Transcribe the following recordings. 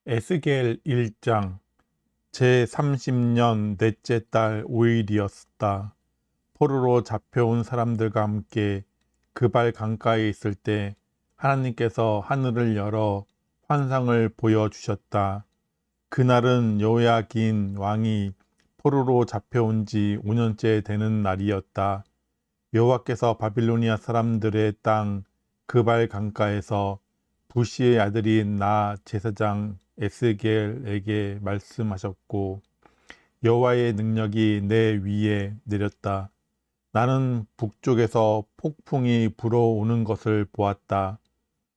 에스겔 1장 제30년 넷째 달 5일이었다. 포로로 잡혀온 사람들과 함께 그발 강가에 있을 때 하나님께서 하늘을 열어 환상을 보여주셨다. 그날은 여호야긴 왕이 포로로 잡혀온 지 5년째 되는 날이었다. 여호와께서 바빌로니아 사람들의 땅 그발 강가에서 부시의 아들인 나 제사장 에스겔에게 말씀하셨고, 여호와의 능력이 내 위에 내렸다. 나는 북쪽에서 폭풍이 불어오는 것을 보았다.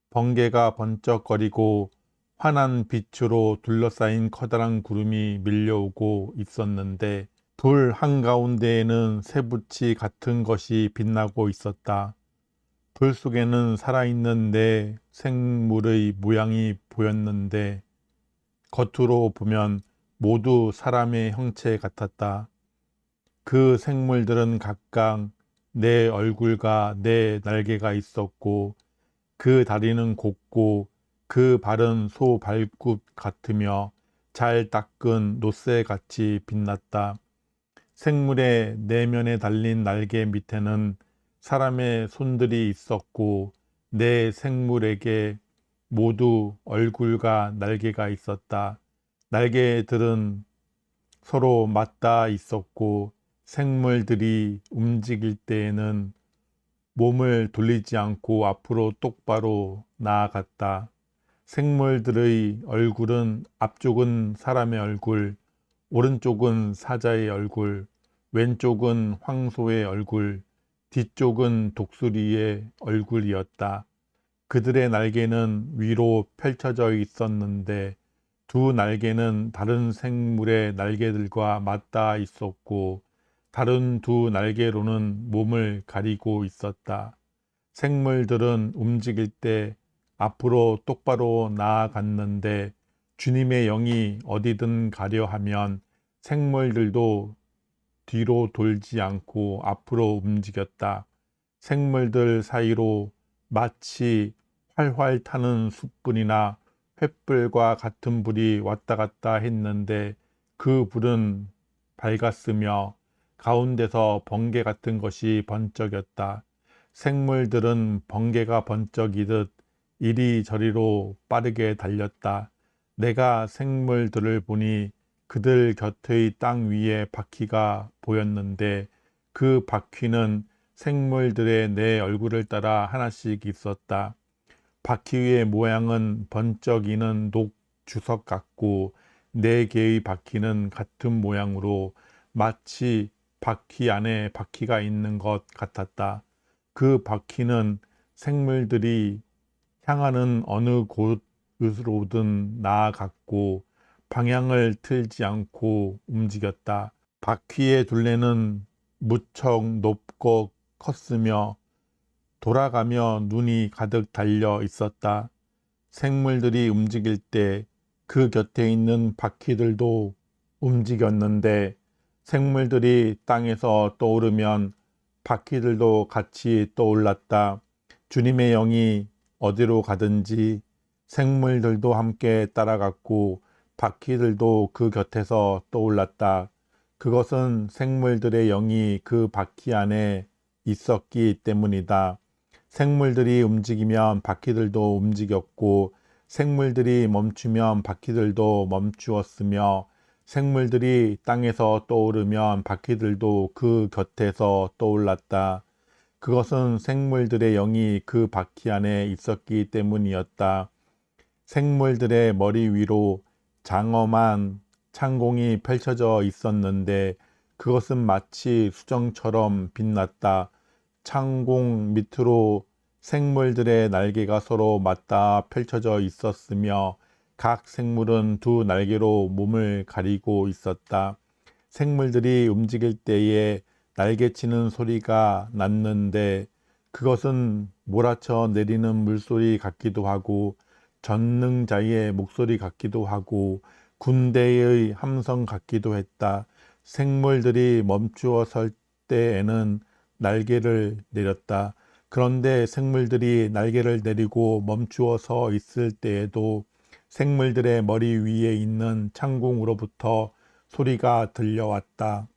번개가 번쩍거리고 환한 빛으로 둘러싸인 커다란 구름이 밀려오고 있었는데, 불 한가운데에는 쇠붙이 같은 것이 빛나고 있었다. 불 속에는 살아있는 네 생물의 모양이 보였는데 겉으로 보면 모두 사람의 형체 같았다. 그 생물들은 각각 네 얼굴과 네 날개가 있었고 그 다리는 곱고 그 발은 소 발굽 같으며 잘 닦은 노쇠같이 빛났다. 생물의 내면에 달린 날개 밑에는 사람의 손들이 있었고 네 생물에게 모두 얼굴과 날개가 있었다. 날개들은 서로 맞닿아 있었고 생물들이 움직일 때에는 몸을 돌리지 않고 앞으로 똑바로 나아갔다. 생물들의 얼굴은 앞쪽은 사람의 얼굴, 오른쪽은 사자의 얼굴, 왼쪽은 황소의 얼굴, 뒤쪽은 독수리의 얼굴이었다. 그들의 날개는 위로 펼쳐져 있었는데 두 날개는 다른 생물의 날개들과 맞닿아 있었고 다른 두 날개로는 몸을 가리고 있었다. 생물들은 움직일 때 앞으로 똑바로 나아갔는데 주님의 영이 어디든 가려 하면 생물들도 뒤로 돌지 않고 앞으로 움직였다. 생물들 사이로 마치 활활 타는 숯불이나 횃불과 같은 불이 왔다 갔다 했는데 그 불은 밝았으며 가운데서 번개 같은 것이 번쩍였다. 생물들은 번개가 번쩍이듯 이리저리로 빠르게 달렸다. 내가 생물들을 보니 그들 곁의 땅 위에 바퀴가 보였는데 그 바퀴는 생물들의 네 얼굴을 따라 하나씩 있었다. 바퀴의 모양은 번쩍이는 녹주석 같고 네 개의 바퀴는 같은 모양으로 마치 바퀴 안에 바퀴가 있는 것 같았다. 그 바퀴는 생물들이 향하는 어느 곳으로든 나아갔고 방향을 틀지 않고 움직였다. 바퀴의 둘레는 무척 높고 컸으며 돌아가며 눈이 가득 달려 있었다. 생물들이 움직일 때 그 곁에 있는 바퀴들도 움직였는데 생물들이 땅에서 떠오르면 바퀴들도 같이 떠올랐다. 주님의 영이 어디로 가든지 생물들도 함께 따라갔고 바퀴들도 그 곁에서 떠올랐다. 그것은 생물들의 영이 그 바퀴 안에 있었기 때문이다. 생물들이 움직이면 바퀴들도 움직였고 생물들이 멈추면 바퀴들도 멈추었으며 생물들이 땅에서 떠오르면 바퀴들도 그 곁에서 떠올랐다. 그것은 생물들의 영이 그 바퀴 안에 있었기 때문이었다. 생물들의 머리 위로 장엄한 창공이 펼쳐져 있었는데 그것은 마치 수정처럼 빛났다. 창공 밑으로 생물들의 날개가 서로 맞닿아 펼쳐져 있었으며 각 생물은 두 날개로 몸을 가리고 있었다. 생물들이 움직일 때에 날개치는 소리가 났는데 그것은 몰아쳐 내리는 물소리 같기도 하고 전능자의 목소리 같기도 하고 군대의 함성 같기도 했다. 생물들이 멈추어 설 때에는 날개를 내렸다. 그런데 생물들이 날개를 내리고 멈추어 서 있을 때에도 생물들의 머리 위에 있는 창공으로부터 소리가 들려왔다.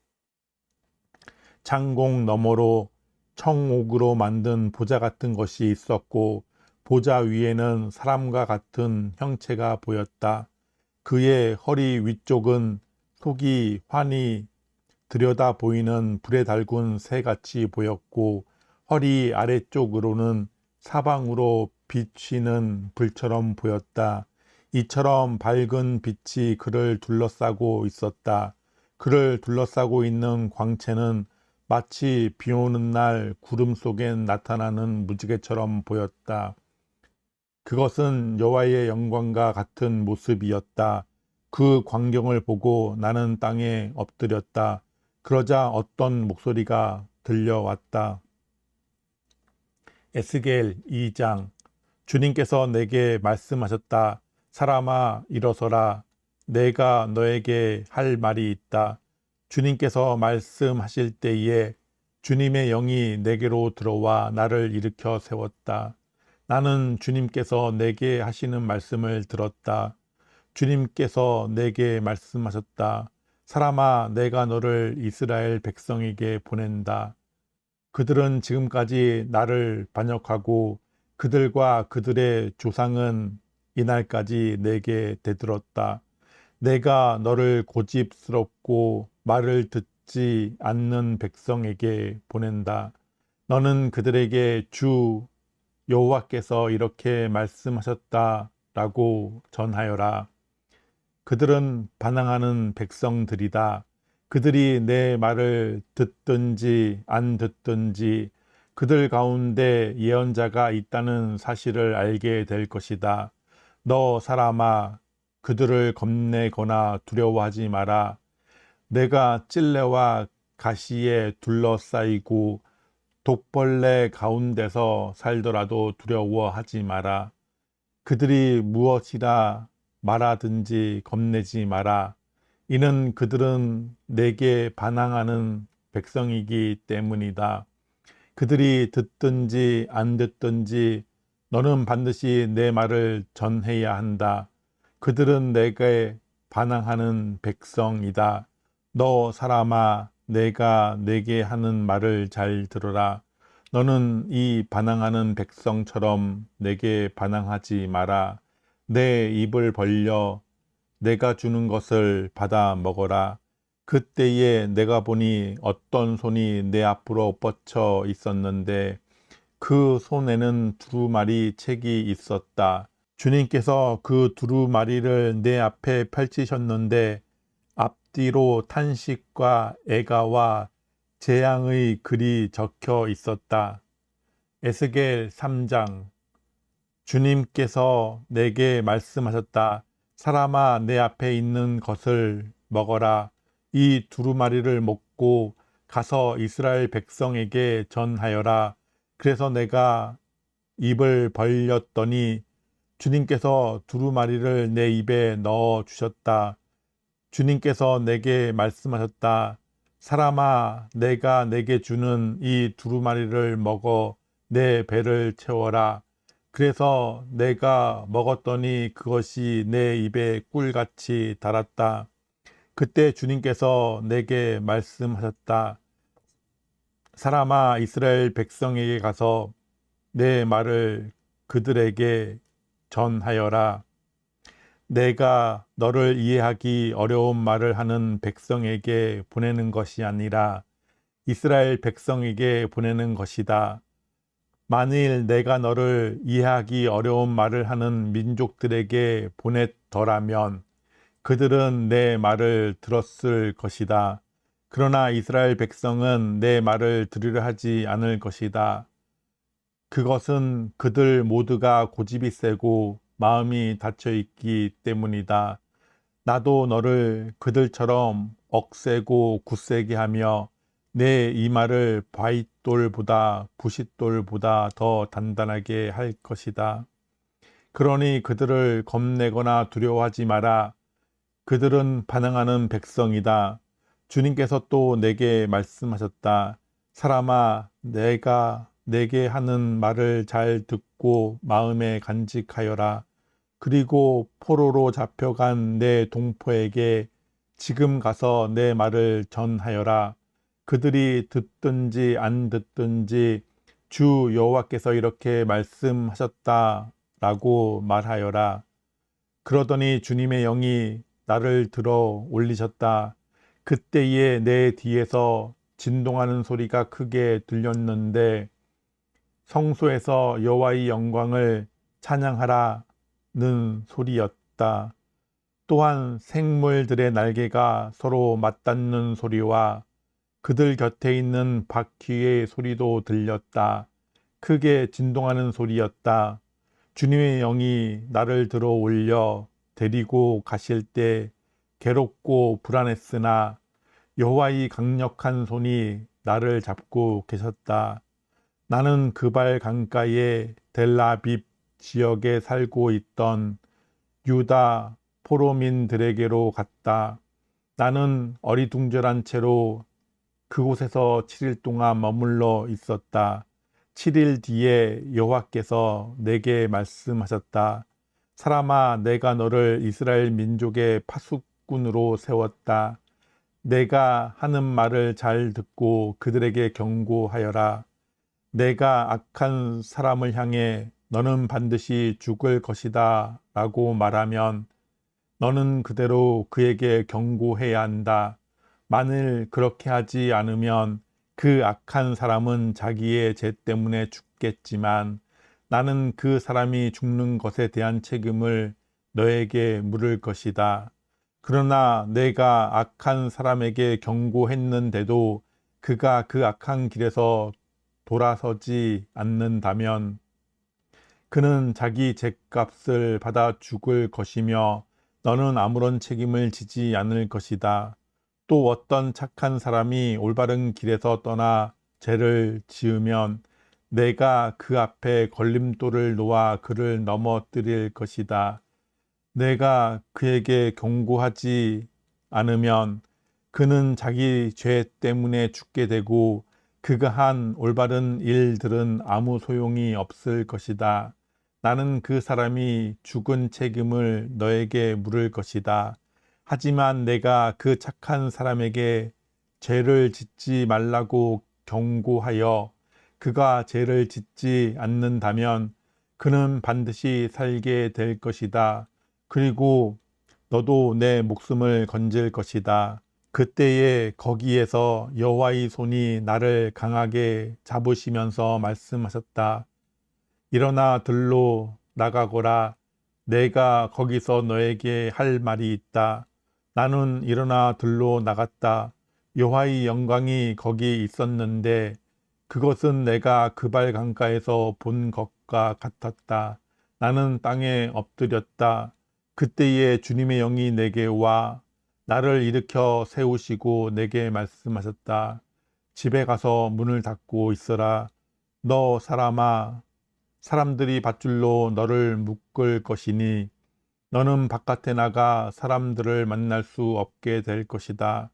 창공 너머로 청옥으로 만든 보좌 같은 것이 있었고 보좌 위에는 사람과 같은 형체가 보였다. 그의 허리 위쪽은 속이 환히 들여다 보이는 불에 달군 새같이 보였고 허리 아래쪽으로는 사방으로 비치는 불처럼 보였다. 이처럼 밝은 빛이 그를 둘러싸고 있었다. 그를 둘러싸고 있는 광채는 마치 비 오는 날 구름 속에 나타나는 무지개처럼 보였다. 그것은 여호와의 영광과 같은 모습이었다. 그 광경을 보고 나는 땅에 엎드렸다. 그러자 어떤 목소리가 들려왔다. 에스겔 2장. 주님께서 내게 말씀하셨다. 사람아, 일어서라. 내가 너에게 할 말이 있다. 주님께서 말씀하실 때에 주님의 영이 내게로 들어와 나를 일으켜 세웠다. 나는 주님께서 내게 하시는 말씀을 들었다. 주님께서 내게 말씀하셨다. 사람아, 내가 너를 이스라엘 백성에게 보낸다. 그들은 지금까지 나를 반역하고 그들과 그들의 조상은 이날까지 내게 대들었다. 내가 너를 고집스럽고 말을 듣지 않는 백성에게 보낸다. 너는 그들에게 주 여호와께서 이렇게 말씀하셨다라고 전하여라. 그들은 반항하는 백성들이다. 그들이 내 말을 듣든지 안 듣든지 그들 가운데 예언자가 있다는 사실을 알게 될 것이다. 너 사람아, 그들을 겁내거나 두려워하지 마라. 내가 찔레와 가시에 둘러싸이고 독벌레 가운데서 살더라도 두려워하지 마라. 그들이 무엇이라 말하든지 겁내지 마라. 이는 그들은 내게 반항하는 백성이기 때문이다. 그들이 듣든지 안 듣든지 너는 반드시 내 말을 전해야 한다. 그들은 내게 반항하는 백성이다. 너 사람아, 내가 내게 하는 말을 잘 들어라. 너는 이 반항하는 백성처럼 내게 반항하지 마라. 내 입을 벌려 내가 주는 것을 받아 먹어라. 그때에 내가 보니 어떤 손이 내 앞으로 뻗쳐 있었는데 그 손에는 두루마리 책이 있었다. 주님께서 그 두루마리를 내 앞에 펼치셨는데 앞뒤로 탄식과 애가와 재앙의 글이 적혀 있었다. 에스겔 3장. 주님께서 내게 말씀하셨다. 사람아, 내 앞에 있는 것을 먹어라. 이 두루마리를 먹고 가서 이스라엘 백성에게 전하여라. 그래서 내가 입을 벌렸더니 주님께서 두루마리를 내 입에 넣어 주셨다. 주님께서 내게 말씀하셨다. 사람아, 내가 내게 주는 이 두루마리를 먹어 내 배를 채워라. 그래서 내가 먹었더니 그것이 내 입에 꿀같이 달았다. 그때 주님께서 내게 말씀하셨다. 사람아, 이스라엘 백성에게 가서 내 말을 그들에게 전하여라. 내가 너를 이해하기 어려운 말을 하는 백성에게 보내는 것이 아니라 이스라엘 백성에게 보내는 것이다. 만일 내가 너를 이해하기 어려운 말을 하는 민족들에게 보냈더라면 그들은 내 말을 들었을 것이다. 그러나 이스라엘 백성은 내 말을 들으려 하지 않을 것이다. 그것은 그들 모두가 고집이 세고 마음이 닫혀 있기 때문이다. 나도 너를 그들처럼 억세고 굳세게 하며 내 이마를 바윗돌보다 부싯돌보다 더 단단하게 할 것이다. 그러니 그들을 겁내거나 두려워하지 마라. 그들은 반항하는 백성이다. 주님께서 또 내게 말씀하셨다. 사람아, 내가 내게 하는 말을 잘 듣고 마음에 간직하여라. 그리고 포로로 잡혀간 내 동포에게 지금 가서 내 말을 전하여라. 그들이 듣든지 안 듣든지 주 여호와께서 이렇게 말씀하셨다라고 말하여라. 그러더니 주님의 영이 나를 들어 올리셨다. 그때에 내 뒤에서 진동하는 소리가 크게 들렸는데 성소에서 여호와의 영광을 찬양하라는 소리였다. 또한 생물들의 날개가 서로 맞닿는 소리와 그들 곁에 있는 바퀴의 소리도 들렸다. 크게 진동하는 소리였다. 주님의 영이 나를 들어 올려 데리고 가실 때 괴롭고 불안했으나 여호와의 강력한 손이 나를 잡고 계셨다. 나는 그발 강가의 델라빕 지역에 살고 있던 유다 포로민들에게로 갔다. 나는 어리둥절한 채로 그곳에서 7일 동안 머물러 있었다. 7일 뒤에 여호와께서 내게 말씀하셨다. 사람아, 내가 너를 이스라엘 민족의 파수꾼으로 세웠다. 내가 하는 말을 잘 듣고 그들에게 경고하여라. 내가 악한 사람을 향해 너는 반드시 죽을 것이다 라고 말하면 너는 그대로 그에게 경고해야 한다. 만일 그렇게 하지 않으면 그 악한 사람은 자기의 죄 때문에 죽겠지만 나는 그 사람이 죽는 것에 대한 책임을 너에게 물을 것이다. 그러나 내가 악한 사람에게 경고했는데도 그가 그 악한 길에서 돌아서지 않는다면 그는 자기 죗값을 받아 죽을 것이며 너는 아무런 책임을 지지 않을 것이다. 또 어떤 착한 사람이 올바른 길에서 떠나 죄를 지으면 내가 그 앞에 걸림돌을 놓아 그를 넘어뜨릴 것이다. 내가 그에게 경고하지 않으면 그는 자기 죄 때문에 죽게 되고 그가 한 올바른 일들은 아무 소용이 없을 것이다. 나는 그 사람이 죽은 책임을 너에게 물을 것이다. 하지만 내가 그 착한 사람에게 죄를 짓지 말라고 경고하여 그가 죄를 짓지 않는다면 그는 반드시 살게 될 것이다. 그리고 너도 내 목숨을 건질 것이다. 그때에 거기에서 여호와의 손이 나를 강하게 잡으시면서 말씀하셨다. 일어나 들로 나가거라. 내가 거기서 너에게 할 말이 있다. 나는 일어나 들로 나갔다. 여호와의 영광이 거기 있었는데 그것은 내가 그발 강가에서 본 것과 같았다. 나는 땅에 엎드렸다. 그때에 주님의 영이 내게 와 나를 일으켜 세우시고 내게 말씀하셨다. 집에 가서 문을 닫고 있어라. 너 사람아, 사람들이 밧줄로 너를 묶을 것이니 너는 바깥에 나가 사람들을 만날 수 없게 될 것이다.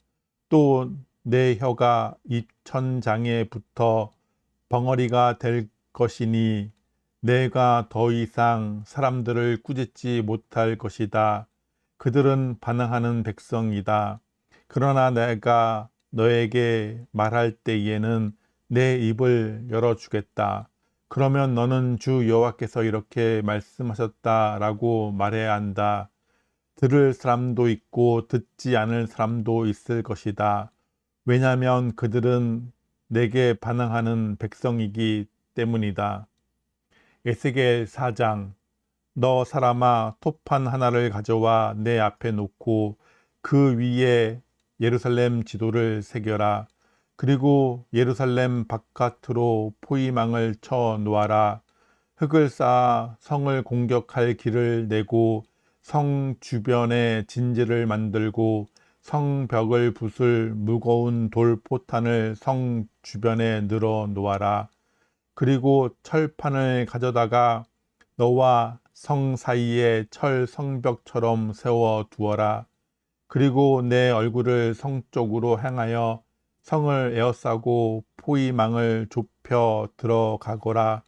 또 내 혀가 입천장에 붙어 벙어리가 될 것이니 내가 더 이상 사람들을 꾸짖지 못할 것이다. 그들은 반항하는 백성이다. 그러나 내가 너에게 말할 때에는 내 입을 열어주겠다. 그러면 너는 주 여호와께서 이렇게 말씀하셨다라고 말해야 한다. 들을 사람도 있고 듣지 않을 사람도 있을 것이다. 왜냐하면 그들은 내게 반항하는 백성이기 때문이다. 에스겔 4장. 너 사람아, 토판 하나를 가져와 내 앞에 놓고 그 위에 예루살렘 지도를 새겨라. 그리고 예루살렘 바깥으로 포위망을 쳐 놓아라. 흙을 쌓아 성을 공격할 길을 내고 성 주변에 진지를 만들고 성벽을 부술 무거운 돌 포탄을 성 주변에 늘어 놓아라. 그리고 철판을 가져다가 너와 성 사이에 철 성벽처럼 세워 두어라. 그리고 내 얼굴을 성 쪽으로 향하여 성을 에워싸고 포위망을 좁혀 들어가거라.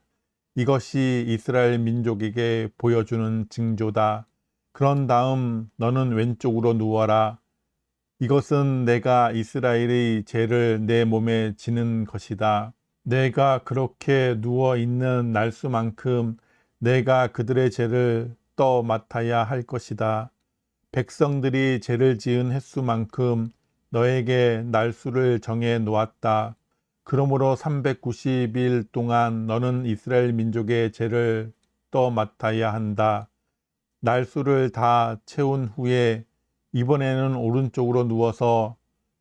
이것이 이스라엘 민족에게 보여주는 징조다. 그런 다음 너는 왼쪽으로 누워라. 이것은 내가 이스라엘의 죄를 내 몸에 지는 것이다. 내가 그렇게 누워 있는 날수만큼 내가 그들의 죄를 떠맡아야 할 것이다. 백성들이 죄를 지은 횟수만큼 너에게 날수를 정해 놓았다. 그러므로 390일 동안 너는 이스라엘 민족의 죄를 떠맡아야 한다. 날수를 다 채운 후에 이번에는 오른쪽으로 누워서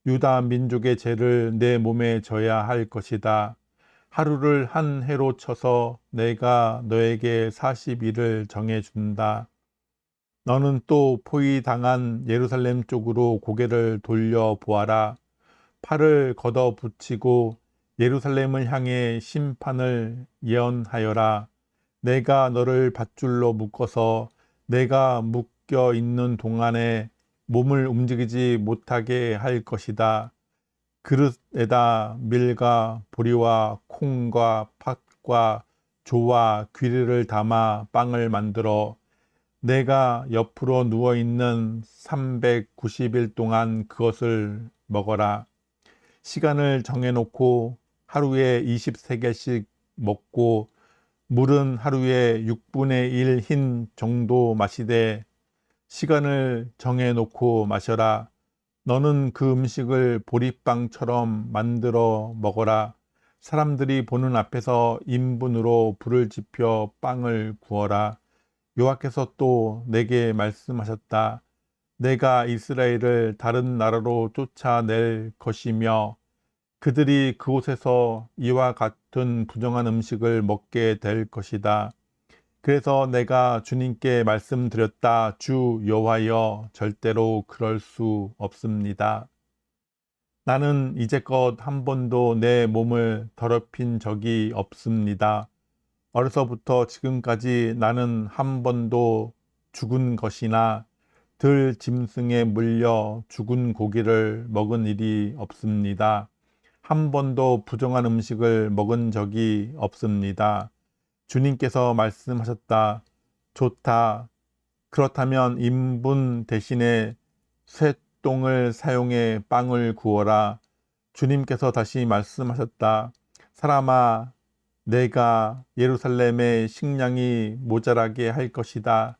유다 민족의 죄를 내 몸에 져야 할 것이다. 하루를 한 해로 쳐서 내가 너에게 40일을 정해준다. 너는 또 포위당한 예루살렘 쪽으로 고개를 돌려 보아라. 팔을 걷어 붙이고 예루살렘을 향해 심판을 예언하여라. 내가 너를 밧줄로 묶어서 내가 묶여 있는 동안에 몸을 움직이지 못하게 할 것이다. 그릇에다 밀과 보리와 콩과 팥과 조와 귀리를 담아 빵을 만들어 내가 옆으로 누워있는 390일 동안 그것을 먹어라. 시간을 정해놓고 하루에 23개씩 먹고 물은 하루에 6분의 1 흰 정도 마시되 시간을 정해놓고 마셔라. 너는 그 음식을 보리빵처럼 만들어 먹어라. 사람들이 보는 앞에서 인분으로 불을 지펴 빵을 구워라. 여호와께서 또 내게 말씀하셨다. 내가 이스라엘을 다른 나라로 쫓아낼 것이며 그들이 그곳에서 이와 같은 부정한 음식을 먹게 될 것이다. 그래서 내가 주님께 말씀드렸다. 주 여호와여, 절대로 그럴 수 없습니다. 나는 이제껏 한 번도 내 몸을 더럽힌 적이 없습니다. 어려서부터 지금까지 나는 한 번도 죽은 것이나 들 짐승에 물려 죽은 고기를 먹은 일이 없습니다. 한 번도 부정한 음식을 먹은 적이 없습니다. 주님께서 말씀하셨다. 좋다. 그렇다면 인분 대신에 쇠똥을 사용해 빵을 구워라. 주님께서 다시 말씀하셨다. 사람아, 내가 예루살렘의 식량이 모자라게 할 것이다.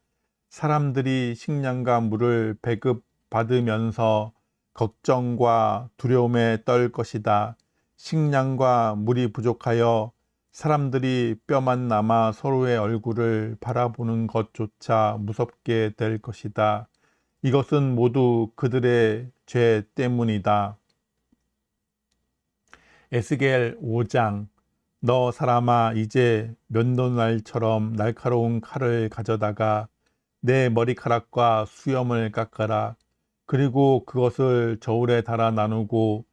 사람들이 식량과 물을 배급받으면서 걱정과 두려움에 떨 것이다. 식량과 물이 부족하여 사람들이 뼈만 남아 서로의 얼굴을 바라보는 것조차 무섭게 될 것이다. 이것은 모두 그들의 죄 때문이다. 에스겔 5장. 너 사람아, 이제 면도날처럼 날카로운 칼을 가져다가 내 머리카락과 수염을 깎아라. 그리고 그것을 저울에 달아 나누고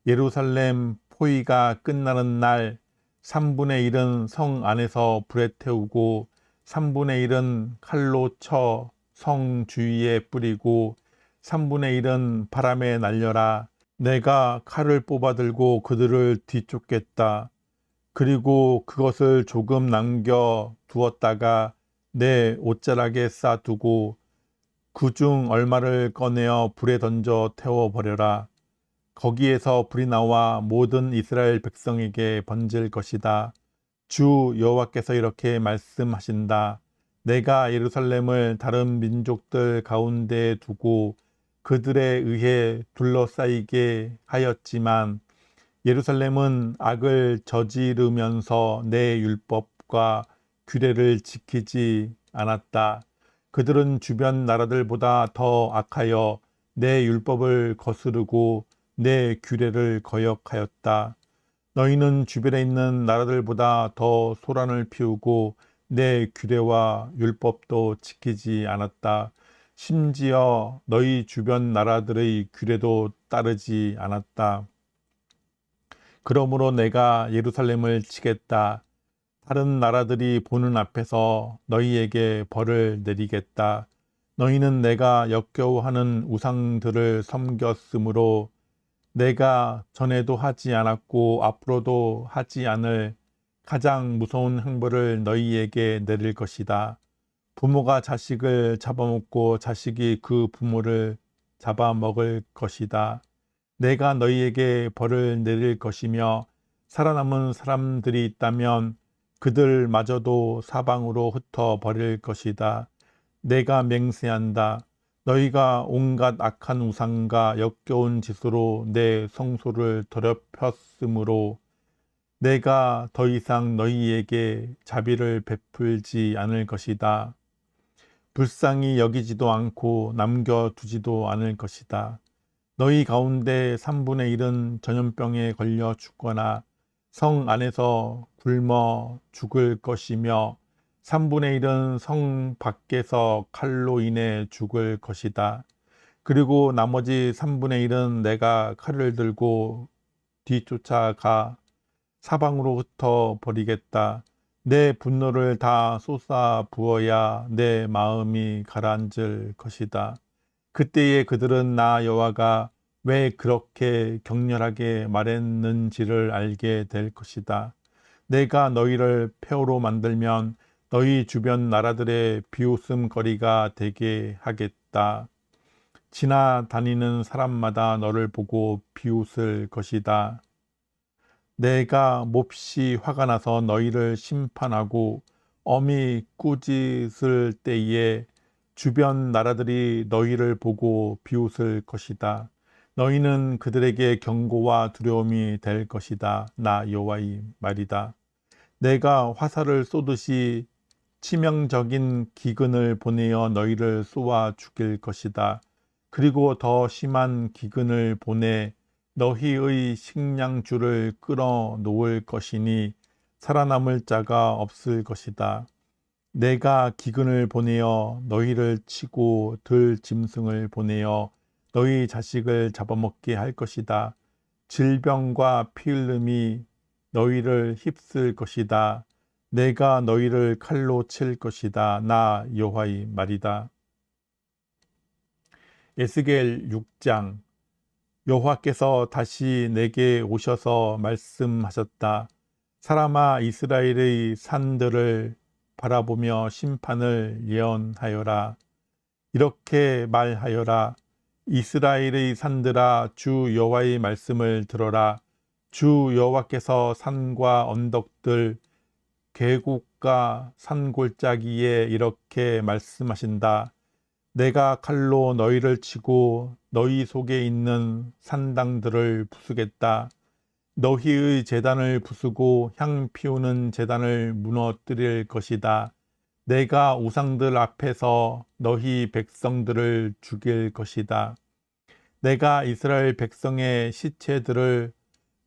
예루살렘 포위가 끝나는 날 3분의 1은 성 안에서 불에 태우고 3분의 1은 칼로 쳐 성 주위에 뿌리고 3분의 1은 바람에 날려라. 내가 칼을 뽑아 들고 그들을 뒤쫓겠다. 그리고 그것을 조금 남겨 두었다가 내 옷자락에 싸두고 그중 얼마를 꺼내어 불에 던져 태워버려라. 거기에서 불이 나와 모든 이스라엘 백성에게 번질 것이다. 주 여호와께서 이렇게 말씀하신다. 내가 예루살렘을 다른 민족들 가운데 두고 그들에 의해 둘러싸이게 하였지만 예루살렘은 악을 저지르면서 내 율법과 규례를 지키지 않았다. 그들은 주변 나라들보다 더 악하여 내 율법을 거스르고 내 규례를 거역하였다. 너희는 주변에 있는 나라들보다 더 소란을 피우고 내 규례와 율법도 지키지 않았다. 심지어 너희 주변 나라들의 규례도 따르지 않았다. 그러므로 내가 예루살렘을 치겠다. 다른 나라들이 보는 앞에서 너희에게 벌을 내리겠다. 너희는 내가 역겨워하는 우상들을 섬겼으므로 내가 전에도 하지 않았고 앞으로도 하지 않을 가장 무서운 형벌을 너희에게 내릴 것이다. 부모가 자식을 잡아먹고 자식이 그 부모를 잡아먹을 것이다. 내가 너희에게 벌을 내릴 것이며 살아남은 사람들이 있다면 그들마저도 사방으로 흩어 버릴 것이다. 내가 맹세한다. 너희가 온갖 악한 우상과 역겨운 짓으로 내 성소를 더럽혔으므로 내가 더 이상 너희에게 자비를 베풀지 않을 것이다. 불쌍히 여기지도 않고 남겨두지도 않을 것이다. 너희 가운데 3분의 1은 전염병에 걸려 죽거나 성 안에서 굶어 죽을 것이며 3분의 1은 성 밖에서 칼로 인해 죽을 것이다. 그리고 나머지 3분의 1은 내가 칼을 들고 뒤쫓아가 사방으로 흩어 버리겠다. 내 분노를 다 쏟아 부어야 내 마음이 가라앉을 것이다. 그때에 그들은 나 여호와가 왜 그렇게 격렬하게 말했는지를 알게 될 것이다. 내가 너희를 폐허로 만들면 너희 주변 나라들의 비웃음거리가 되게 하겠다. 지나다니는 사람마다 너를 보고 비웃을 것이다. 내가 몹시 화가 나서 너희를 심판하고 엄히 꾸짖을 때에 주변 나라들이 너희를 보고 비웃을 것이다. 너희는 그들에게 경고와 두려움이 될 것이다. 나 여호와의 말이다. 내가 화살을 쏘듯이 치명적인 기근을 보내어 너희를 쏘아 죽일 것이다. 그리고 더 심한 기근을 보내 너희의 식량줄을 끊어 놓을 것이니 살아남을 자가 없을 것이다. 내가 기근을 보내어 너희를 치고 들 짐승을 보내어 너희 자식을 잡아먹게 할 것이다. 질병과 피흘름이 너희를 휩쓸 것이다. 내가 너희를 칼로 칠 것이다. 나 여호와의 말이다. 에스겔 6장. 여호와께서 다시 내게 오셔서 말씀하셨다. 사람아, 이스라엘의 산들을 바라보며 심판을 예언하여라. 이렇게 말하여라. 이스라엘의 산들아, 주 여호와의 말씀을 들어라. 주 여호와께서 산과 언덕들, 계곡과 산골짜기에 이렇게 말씀하신다. 내가 칼로 너희를 치고 너희 속에 있는 산당들을 부수겠다. 너희의 제단을 부수고 향 피우는 제단을 무너뜨릴 것이다. 내가 우상들 앞에서 너희 백성들을 죽일 것이다. 내가 이스라엘 백성의 시체들을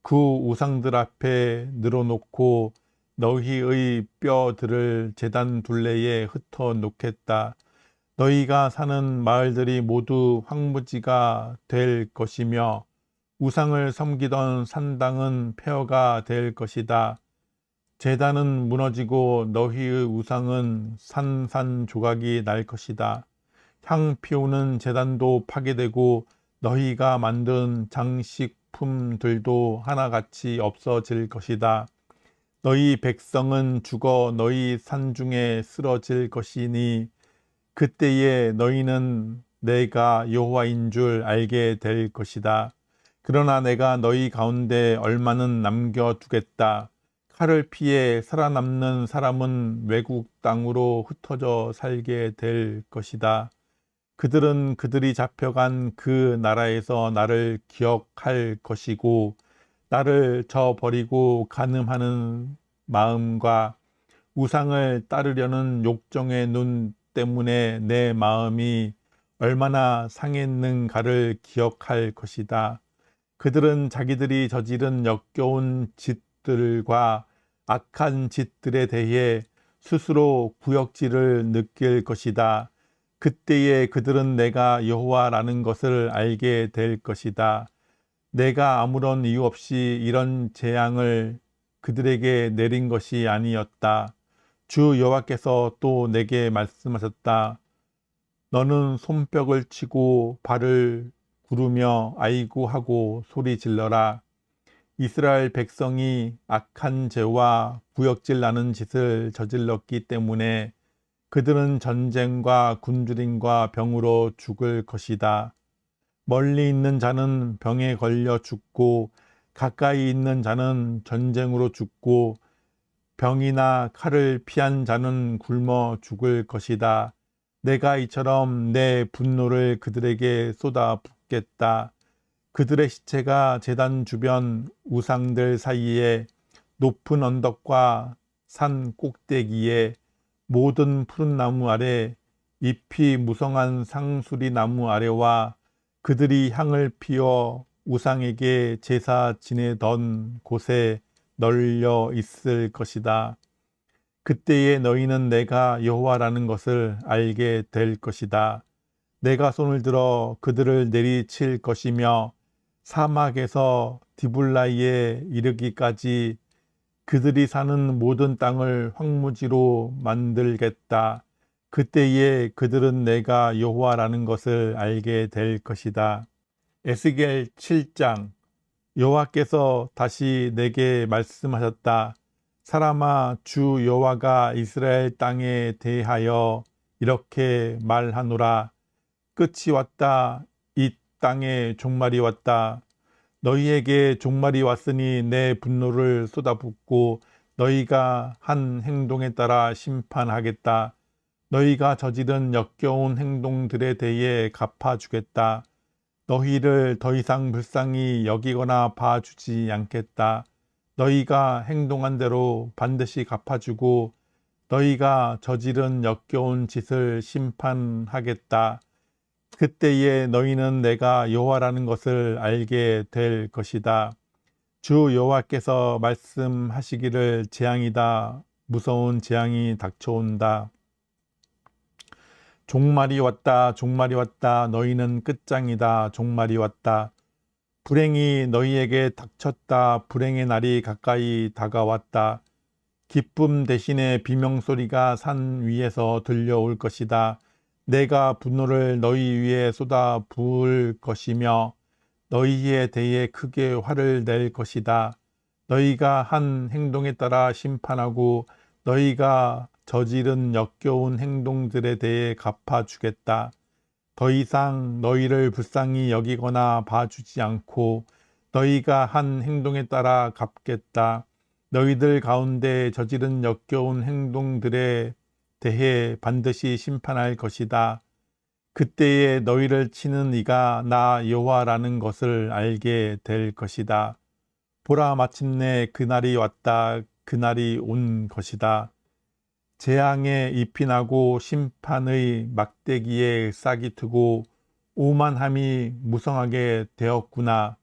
그 우상들 앞에 늘어놓고 너희의 뼈들을 제단 둘레에 흩어 놓겠다. 너희가 사는 마을들이 모두 황무지가 될 것이며 우상을 섬기던 산당은 폐허가 될 것이다. 제단은 무너지고 너희의 우상은 산산조각이 날 것이다. 향 피우는 제단도 파괴되고 너희가 만든 장식품들도 하나같이 없어질 것이다. 너희 백성은 죽어 너희 산중에 쓰러질 것이니 그때에 너희는 내가 여호와인 줄 알게 될 것이다. 그러나 내가 너희 가운데 얼마는 남겨두겠다. 칼을 피해 살아남는 사람은 외국 땅으로 흩어져 살게 될 것이다. 그들은 그들이 잡혀간 그 나라에서 나를 기억할 것이고 나를 저버리고 간음하는 마음과 우상을 따르려는 욕정의 눈 때문에 내 마음이 얼마나 상했는가를 기억할 것이다. 그들은 자기들이 저지른 역겨운 짓들과 악한 짓들에 대해 스스로 구역질을 느낄 것이다. 그때에 그들은 내가 여호와라는 것을 알게 될 것이다. 내가 아무런 이유 없이 이런 재앙을 그들에게 내린 것이 아니었다. 주 여호와께서 또 내게 말씀하셨다. 너는 손뼉을 치고 발을 구르며 아이고 하고 소리 질러라. 이스라엘 백성이 악한 죄와 구역질 나는 짓을 저질렀기 때문에 그들은 전쟁과 굶주림과 병으로 죽을 것이다. 멀리 있는 자는 병에 걸려 죽고 가까이 있는 자는 전쟁으로 죽고 병이나 칼을 피한 자는 굶어 죽을 것이다. 내가 이처럼 내 분노를 그들에게 쏟아붓겠다. 그들의 시체가 제단 주변 우상들 사이에 높은 언덕과 산 꼭대기에 모든 푸른 나무 아래 잎이 무성한 상수리 나무 아래와 그들이 향을 피워 우상에게 제사 지내던 곳에 널려 있을 것이다. 그때에 너희는 내가 여호와라는 것을 알게 될 것이다. 내가 손을 들어 그들을 내리칠 것이며 사막에서 디블라이에 이르기까지 그들이 사는 모든 땅을 황무지로 만들겠다. 그때에 그들은 내가 여호와라는 것을 알게 될 것이다. 에스겔 7장. 여호와께서 다시 내게 말씀하셨다. 사람아, 주 여호와가 이스라엘 땅에 대하여 이렇게 말하노라. 끝이 왔다. 이 땅에 종말이 왔다. 너희에게 종말이 왔으니 내 분노를 쏟아붓고 너희가 한 행동에 따라 심판하겠다. 너희가 저지른 역겨운 행동들에 대해 갚아주겠다. 너희를 더 이상 불쌍히 여기거나 봐주지 않겠다. 너희가 행동한 대로 반드시 갚아주고 너희가 저지른 역겨운 짓을 심판하겠다. 그때에 너희는 내가 여호와라는 것을 알게 될 것이다. 주 여호와께서 말씀하시기를 재앙이다. 무서운 재앙이 닥쳐온다. 종말이 왔다. 종말이 왔다. 너희는 끝장이다. 종말이 왔다. 불행이 너희에게 닥쳤다. 불행의 날이 가까이 다가왔다. 기쁨 대신에 비명소리가 산 위에서 들려올 것이다. 내가 분노를 너희 위에 쏟아 부을 것이며 너희에 대해 크게 화를 낼 것이다. 너희가 한 행동에 따라 심판하고 너희가 저지른 역겨운 행동들에 대해 갚아주겠다. 더 이상 너희를 불쌍히 여기거나 봐주지 않고 너희가 한 행동에 따라 갚겠다. 너희들 가운데 저지른 역겨운 행동들에 대해 반드시 심판할 것이다. 그때에 너희를 치는 이가 나 여호와라는 것을 알게 될 것이다. 보라, 마침내 그날이 왔다. 그날이 온 것이다. 재앙의 잎이 나고 심판의 막대기에 싹이 트고 오만함이 무성하게 되었구나.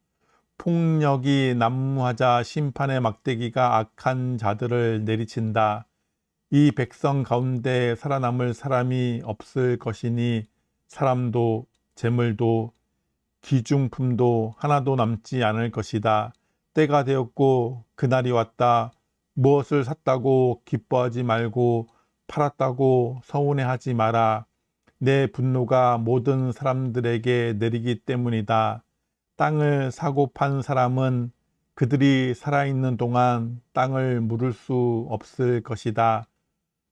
폭력이 난무하자 심판의 막대기가 악한 자들을 내리친다. 이 백성 가운데 살아남을 사람이 없을 것이니 사람도 재물도 귀중품도 하나도 남지 않을 것이다. 때가 되었고 그날이 왔다. 무엇을 샀다고 기뻐하지 말고 팔았다고 서운해하지 마라. 내 분노가 모든 사람들에게 내리기 때문이다. 땅을 사고 판 사람은 그들이 살아있는 동안 땅을 물을 수 없을 것이다.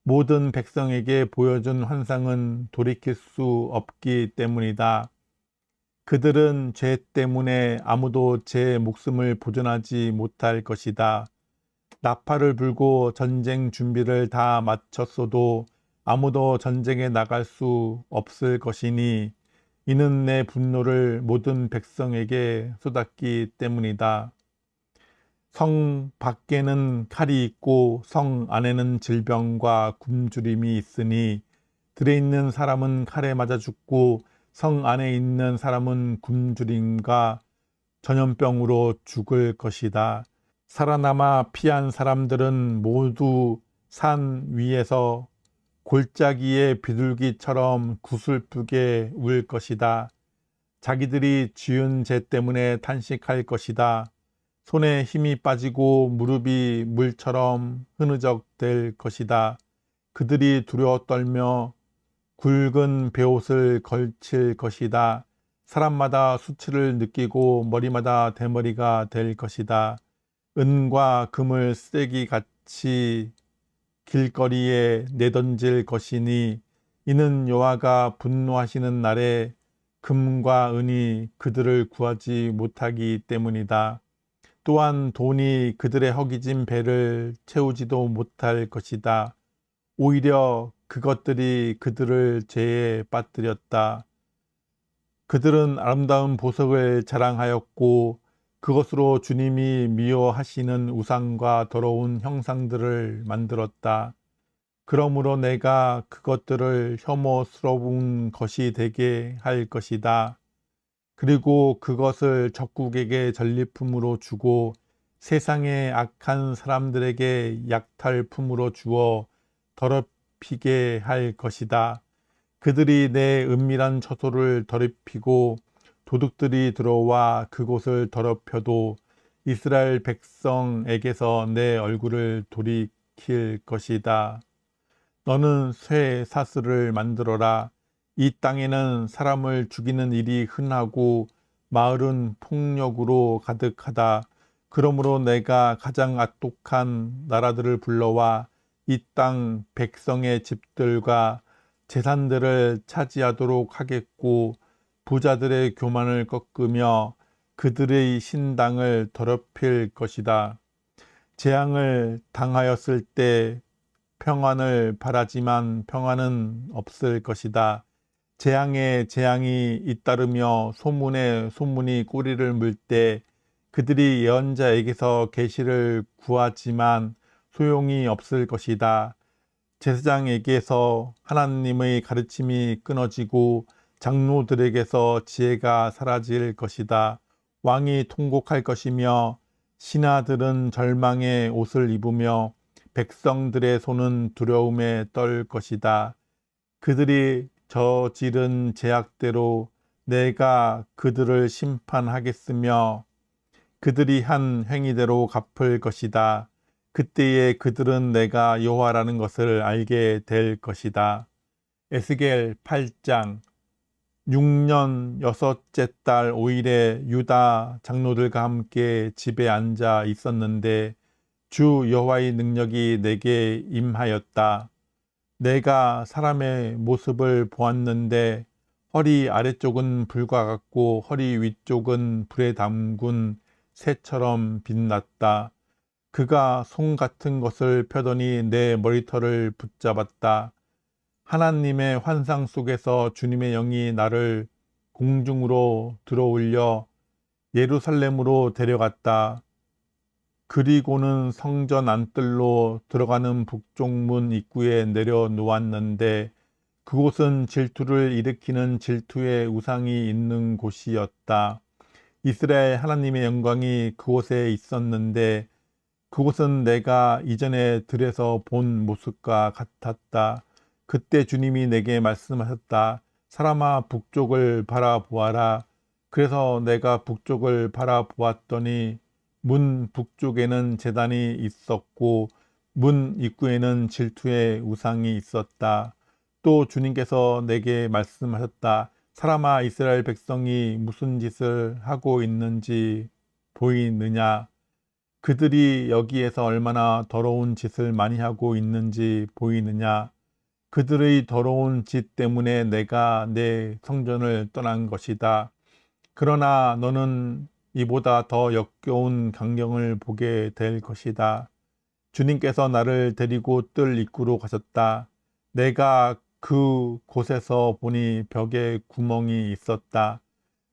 모든 백성에게 보여준 환상은 돌이킬 수 없기 때문이다. 그들은 죄 때문에 아무도 제 목숨을 보존하지 못할 것이다. 나팔을 불고 전쟁 준비를 다 마쳤어도 아무도 전쟁에 나갈 수 없을 것이니 이는 내 분노를 모든 백성에게 쏟았기 때문이다. 성 밖에는 칼이 있고 성 안에는 질병과 굶주림이 있으니 들에 있는 사람은 칼에 맞아 죽고 성 안에 있는 사람은 굶주림과 전염병으로 죽을 것이다. 살아남아 피한 사람들은 모두 산 위에서 골짜기의 비둘기처럼 구슬프게 울 것이다. 자기들이 지은 죄 때문에 탄식할 것이다. 손에 힘이 빠지고 무릎이 물처럼 흐느적 될 것이다. 그들이 두려워 떨며 굵은 베옷을 걸칠 것이다. 사람마다 수치를 느끼고 머리마다 대머리가 될 것이다. 은과 금을 쓰레기같이 길거리에 내던질 것이니 이는 여호와가 분노하시는 날에 금과 은이 그들을 구하지 못하기 때문이다. 또한 돈이 그들의 허기진 배를 채우지도 못할 것이다. 오히려 그것들이 그들을 죄에 빠뜨렸다. 그들은 아름다운 보석을 자랑하였고 그것으로 주님이 미워하시는 우상과 더러운 형상들을 만들었다. 그러므로 내가 그것들을 혐오스러운 것이 되게 할 것이다. 그리고 그것을 적국에게 전리품으로 주고 세상의 악한 사람들에게 약탈품으로 주어 더럽히게 할 것이다. 그들이 내 은밀한 처소를 더럽히고 도둑들이 들어와 그곳을 더럽혀도 이스라엘 백성에게서 내 얼굴을 돌이킬 것이다. 너는 쇠 사슬을 만들어라. 이 땅에는 사람을 죽이는 일이 흔하고 마을은 폭력으로 가득하다. 그러므로 내가 가장 악독한 나라들을 불러와 이 땅 백성의 집들과 재산들을 차지하도록 하겠고 부자들의 교만을 꺾으며 그들의 신당을 더럽힐 것이다. 재앙을 당하였을 때 평안을 바라지만 평안은 없을 것이다. 재앙에 재앙이 잇따르며 소문에 소문이 꼬리를 물 때 그들이 예언자에게서 계시를 구하지만 소용이 없을 것이다. 제사장에게서 하나님의 가르침이 끊어지고 장로들에게서 지혜가 사라질 것이다. 왕이 통곡할 것이며 신하들은 절망의 옷을 입으며 백성들의 손은 두려움에 떨 것이다. 그들이 저지른 죄악대로 내가 그들을 심판하겠으며 그들이 한 행위대로 갚을 것이다. 그때에 그들은 내가 여호와라는 것을 알게 될 것이다. 에스겔 8장 6년 6째 달 5일에 유다 장로들과 함께 집에 앉아 있었는데 주 여호와의 능력이 내게 임하였다. 내가 사람의 모습을 보았는데 허리 아래쪽은 불과 같고 허리 위쪽은 불에 담근 새처럼 빛났다. 그가 송 같은 것을 펴더니 내 머리털을 붙잡았다. 하나님의 환상 속에서 주님의 영이 나를 공중으로 들어올려 예루살렘으로 데려갔다. 그리고는 성전 안뜰로 들어가는 북쪽문 입구에 내려놓았는데 그곳은 질투를 일으키는 질투의 우상이 있는 곳이었다. 이스라엘 하나님의 영광이 그곳에 있었는데 그곳은 내가 이전에 들에서 본 모습과 같았다. 그때 주님이 내게 말씀하셨다. 사람아 북쪽을 바라보아라. 그래서 내가 북쪽을 바라보았더니 문 북쪽에는 제단이 있었고 문 입구에는 질투의 우상이 있었다. 또 주님께서 내게 말씀하셨다. 사람아 이스라엘 백성이 무슨 짓을 하고 있는지 보이느냐? 그들이 여기에서 얼마나 더러운 짓을 많이 하고 있는지 보이느냐? 그들의 더러운 짓 때문에 내가 내 성전을 떠난 것이다. 그러나 너는 이보다 더 역겨운 광경을 보게 될 것이다. 주님께서 나를 데리고 뜰 입구로 가셨다. 내가 그 곳에서 보니 벽에 구멍이 있었다.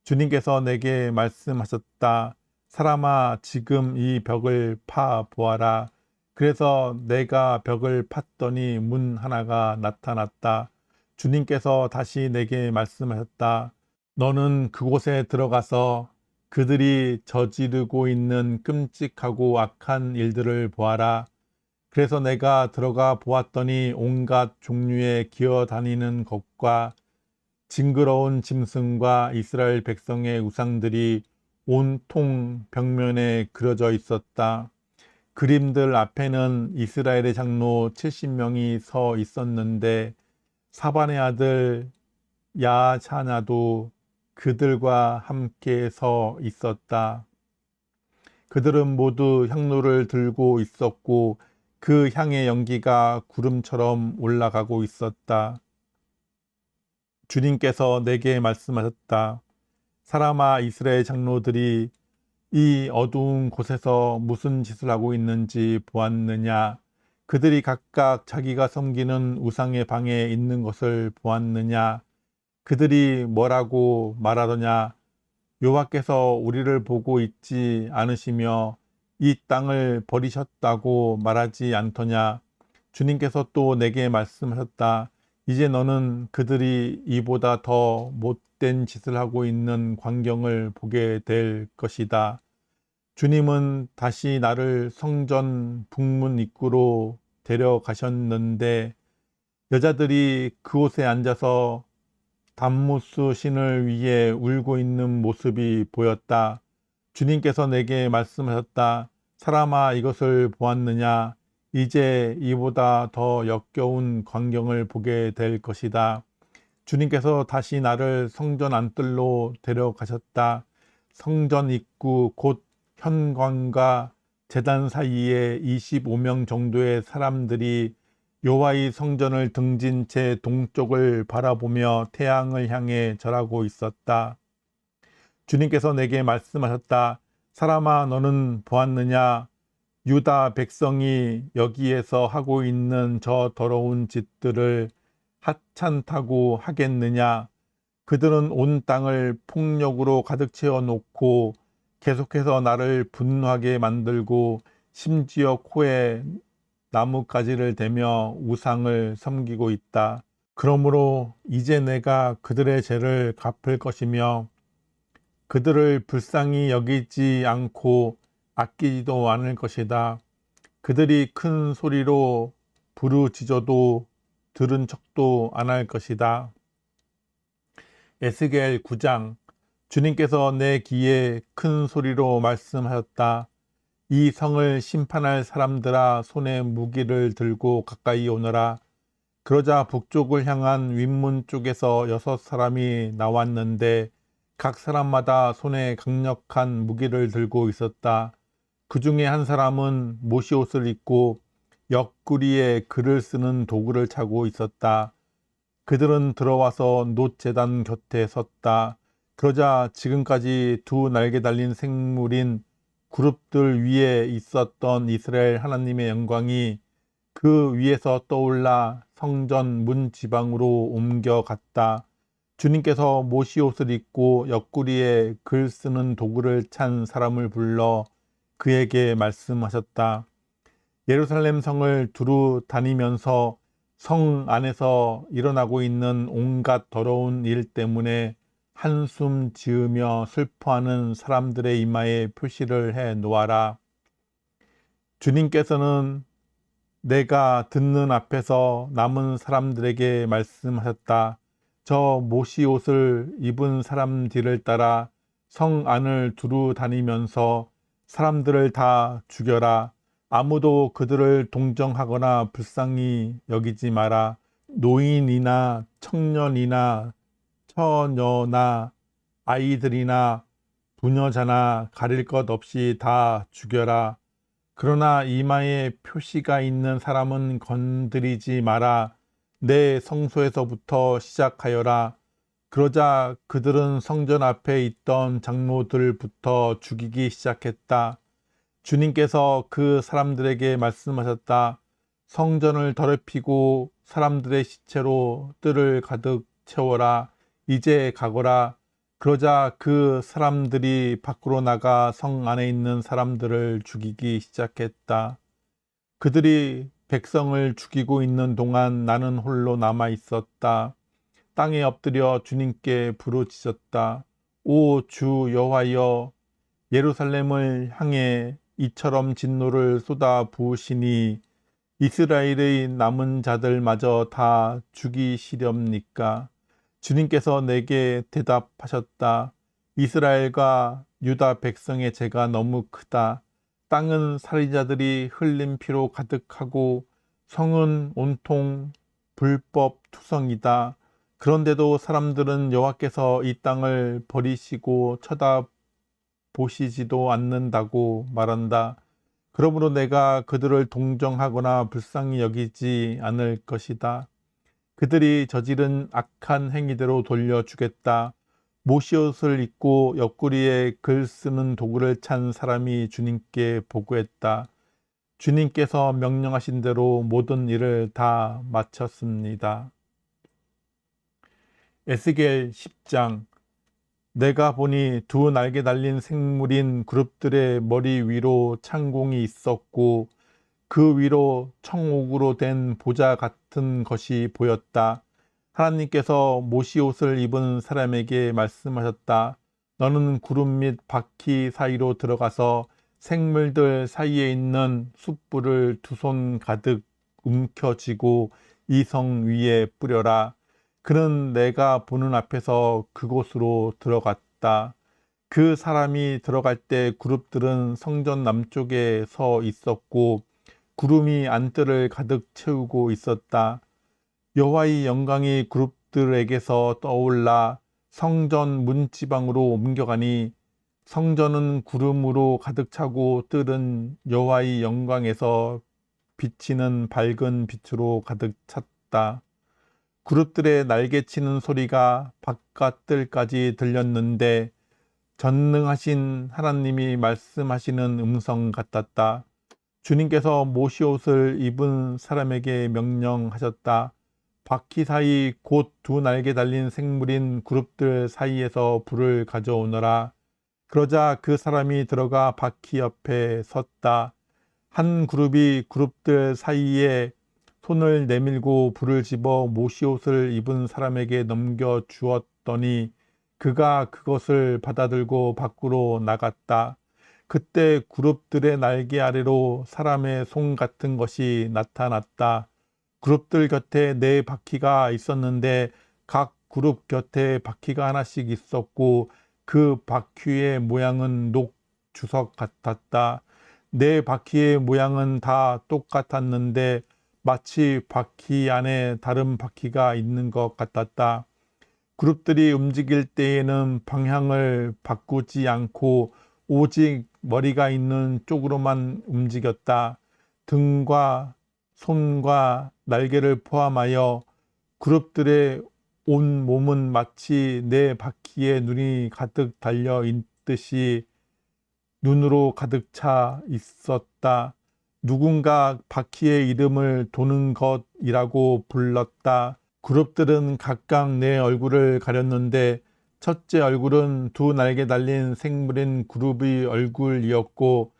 주님께서 내게 말씀하셨다. 사람아 지금 이 벽을 파 보아라. 그래서 내가 벽을 팠더니 문 하나가 나타났다. 주님께서 다시 내게 말씀하셨다. 너는 그곳에 들어가서 그들이 저지르고 있는 끔찍하고 악한 일들을 보아라. 그래서 내가 들어가 보았더니 온갖 종류의 기어다니는 것과 징그러운 짐승과 이스라엘 백성의 우상들이 온통 벽면에 그려져 있었다. 그림들 앞에는 이스라엘의 장로 70명이 서 있었는데 사반의 아들 야자냐도 그들과 함께 서 있었다. 그들은 모두 향로를 들고 있었고 그 향의 연기가 구름처럼 올라가고 있었다. 주님께서 내게 말씀하셨다. 사람아, 이스라엘 장로들이 이 어두운 곳에서 무슨 짓을 하고 있는지 보았느냐? 그들이 각각 자기가 섬기는 우상의 방에 있는 것을 보았느냐? 그들이 뭐라고 말하더냐? 여호와께서 우리를 보고 있지 않으시며 이 땅을 버리셨다고 말하지 않더냐? 주님께서 또 내게 말씀하셨다. 이제 너는 그들이 이보다 더 못된 짓을 하고 있는 광경을 보게 될 것이다. 주님은 다시 나를 성전 북문 입구로 데려가셨는데 여자들이 그곳에 앉아서 담무스 신을 위해 울고 있는 모습이 보였다. 주님께서 내게 말씀하셨다. 사람아, 이것을 보았느냐? 이제 이보다 더 역겨운 광경을 보게 될 것이다. 주님께서 다시 나를 성전 안뜰로 데려가셨다. 성전 입구 곧 현관과 제단 사이에 25명 정도의 사람들이 여호와의 성전을 등진 채 동쪽을 바라보며 태양을 향해 절하고 있었다. 주님께서 내게 말씀하셨다. 사람아, 너는 보았느냐? 유다 백성이 여기에서 하고 있는 저 더러운 짓들을 하찮다고 하겠느냐? 그들은 온 땅을 폭력으로 가득 채워놓고 계속해서 나를 분노하게 만들고 심지어 코에 나뭇가지를 대며 우상을 섬기고 있다. 그러므로 이제 내가 그들의 죄를 갚을 것이며 그들을 불쌍히 여기지 않고 아끼지도 않을 것이다. 그들이 큰 소리로 부르짖어도 들은 척도 안 할 것이다. 에스겔 9장. 주님께서 내 귀에 큰 소리로 말씀하셨다. 이 성을 심판할 사람들아, 손에 무기를 들고 가까이 오너라. 그러자 북쪽을 향한 윗문 쪽에서 6사람이 나왔는데 각 사람마다 손에 강력한 무기를 들고 있었다. 그 중에 한 사람은 모시옷을 입고 옆구리에 글을 쓰는 도구를 차고 있었다. 그들은 들어와서 놋제단 곁에 섰다. 그러자 지금까지 두 날개 달린 생물인 그룹들 위에 있었던 이스라엘 하나님의 영광이 그 위에서 떠올라 성전 문 지방으로 옮겨갔다. 주님께서 모시옷을 입고 옆구리에 글 쓰는 도구를 찬 사람을 불러 그에게 말씀하셨다. 예루살렘 성을 두루 다니면서 성 안에서 일어나고 있는 온갖 더러운 일 때문에 한숨 지으며 슬퍼하는 사람들의 이마에 표시를 해 놓아라. 주님께서는 내가 듣는 앞에서 남은 사람들에게 말씀하셨다. 저 모시옷을 입은 사람 뒤를 따라 성 안을 두루 다니면서 사람들을 다 죽여라. 아무도 그들을 동정하거나 불쌍히 여기지 마라. 노인이나 청년이나 처녀나 아이들이나 부녀자나 가릴 것 없이 다 죽여라. 그러나 이마에 표시가 있는 사람은 건드리지 마라. 내 성소에서부터 시작하여라. 그러자 그들은 성전 앞에 있던 장로들부터 죽이기 시작했다. 주님께서 그 사람들에게 말씀하셨다. 성전을 더럽히고 사람들의 시체로 뜰을 가득 채워라. 이제 가거라. 그러자 그 사람들이 밖으로 나가 성 안에 있는 사람들을 죽이기 시작했다. 그들이 백성을 죽이고 있는 동안 나는 홀로 남아 있었다. 땅에 엎드려 주님께 부르짖었다. 오 주 여호와여, 예루살렘을 향해 이처럼 진노를 쏟아 부으시니 이스라엘의 남은 자들마저 다 죽이시렵니까? 주님께서 내게 대답하셨다. 이스라엘과 유다 백성의 죄가 너무 크다. 땅은 살인자들이 흘린 피로 가득하고 성은 온통 불법 투성이다. 그런데도 사람들은 여호와께서 이 땅을 버리시고 보시지도 않는다고 말한다. 그러므로 내가 그들을 동정하거나 불쌍히 여기지 않을 것이다. 그들이 저지른 악한 행위대로 돌려주겠다. 모시옷을 입고 옆구리에 글 쓰는 도구를 찬 사람이 주님께 보고했다. 주님께서 명령하신 대로 모든 일을 다 마쳤습니다. 에스겔 10장. 내가 보니 두 날개 달린 생물인 그룹들의 머리 위로 창공이 있었고 그 위로 청옥으로 된 보좌 같은 것이 보였다. 하나님께서 모시옷을 입은 사람에게 말씀하셨다. 너는 구름 및 바퀴 사이로 들어가서 생물들 사이에 있는 숯불을 두 손 가득 움켜쥐고 이 성 위에 뿌려라. 그는 내가 보는 앞에서 그곳으로 들어갔다. 그 사람이 들어갈 때 그룹들은 성전 남쪽에 서 있었고 구름이 안뜰을 가득 채우고 있었다. 여호와의 영광이 그룹들에게서 떠올라 성전 문지방으로 옮겨가니 성전은 구름으로 가득 차고 뜰은 여호와의 영광에서 비치는 밝은 빛으로 가득 찼다. 그룹들의 날개치는 소리가 바깥뜰까지 들렸는데 전능하신 하나님이 말씀하시는 음성 같았다. 주님께서 모시옷을 입은 사람에게 명령하셨다. 바퀴 사이 곧 두 날개 달린 생물인 그룹들 사이에서 불을 가져오너라. 그러자 그 사람이 들어가 바퀴 옆에 섰다. 한 그룹이 그룹들 사이에 손을 내밀고 불을 집어 모시옷을 입은 사람에게 넘겨 주었더니 그가 그것을 받아들고 밖으로 나갔다. 그때 그룹들의 날개 아래로 사람의 손 같은 것이 나타났다. 그룹들 곁에 4바퀴가 있었는데 각 그룹 곁에 바퀴가 하나씩 있었고 그 바퀴의 모양은 녹주석 같았다. 4바퀴의 모양은 다 똑같았는데 마치 바퀴 안에 다른 바퀴가 있는 것 같았다. 그룹들이 움직일 때에는 방향을 바꾸지 않고 오직 머리가 있는 쪽으로만 움직였다. 등과 손과 날개를 포함하여 그룹들의 온 몸은 마치 4바퀴에 눈이 가득 달려 있듯이 눈으로 가득 차 있었다. 누군가 바퀴의 이름을 도는 것이라고 불렀다. 그룹들은 각각 내 얼굴을 가렸는데 첫째 얼굴은 두 날개 달린 생물인 그룹의 얼굴이었고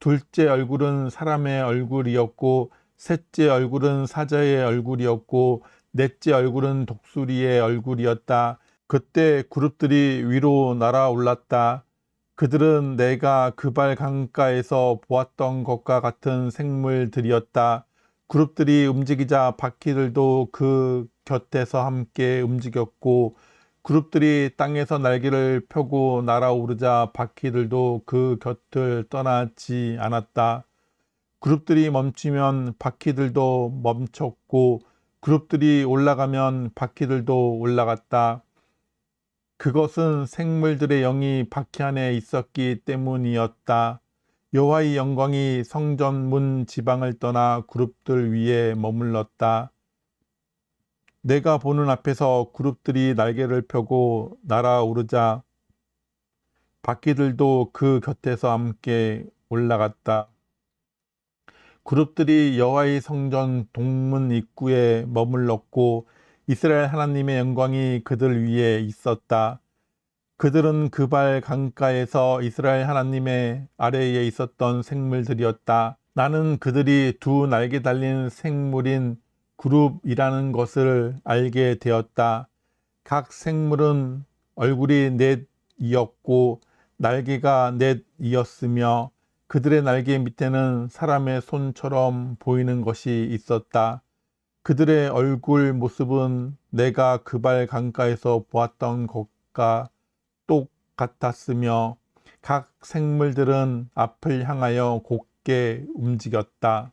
둘째 얼굴은 사람의 얼굴이었고 셋째 얼굴은 사자의 얼굴이었고 넷째 얼굴은 독수리의 얼굴이었다. 그때 그룹들이 위로 날아올랐다. 그들은 내가 그발 강가에서 보았던 것과 같은 생물들이었다. 그룹들이 움직이자 바퀴들도 그 곁에서 함께 움직였고 그룹들이 땅에서 날개를 펴고 날아오르자 바퀴들도 그 곁을 떠나지 않았다. 그룹들이 멈추면 바퀴들도 멈췄고 그룹들이 올라가면 바퀴들도 올라갔다. 그것은 생물들의 영이 바퀴 안에 있었기 때문이었다. 여호와의 영광이 성전 문 지방을 떠나 그룹들 위에 머물렀다. 내가 보는 앞에서 그룹들이 날개를 펴고 날아오르자 바퀴들도 그 곁에서 함께 올라갔다. 그룹들이 여호와의 성전 동문 입구에 머물렀고 이스라엘 하나님의 영광이 그들 위에 있었다. 그들은 그발 강가에서 이스라엘 하나님의 아래에 있었던 생물들이었다. 나는 그들이 두 날개 달린 생물인 그룹이라는 것을 알게 되었다. 각 생물은 얼굴이 넷이었고 날개가 넷이었으며 그들의 날개 밑에는 사람의 손처럼 보이는 것이 있었다. 그들의 얼굴 모습은 내가 그발 강가에서 보았던 것과 똑같았으며 각 생물들은 앞을 향하여 곧게 움직였다.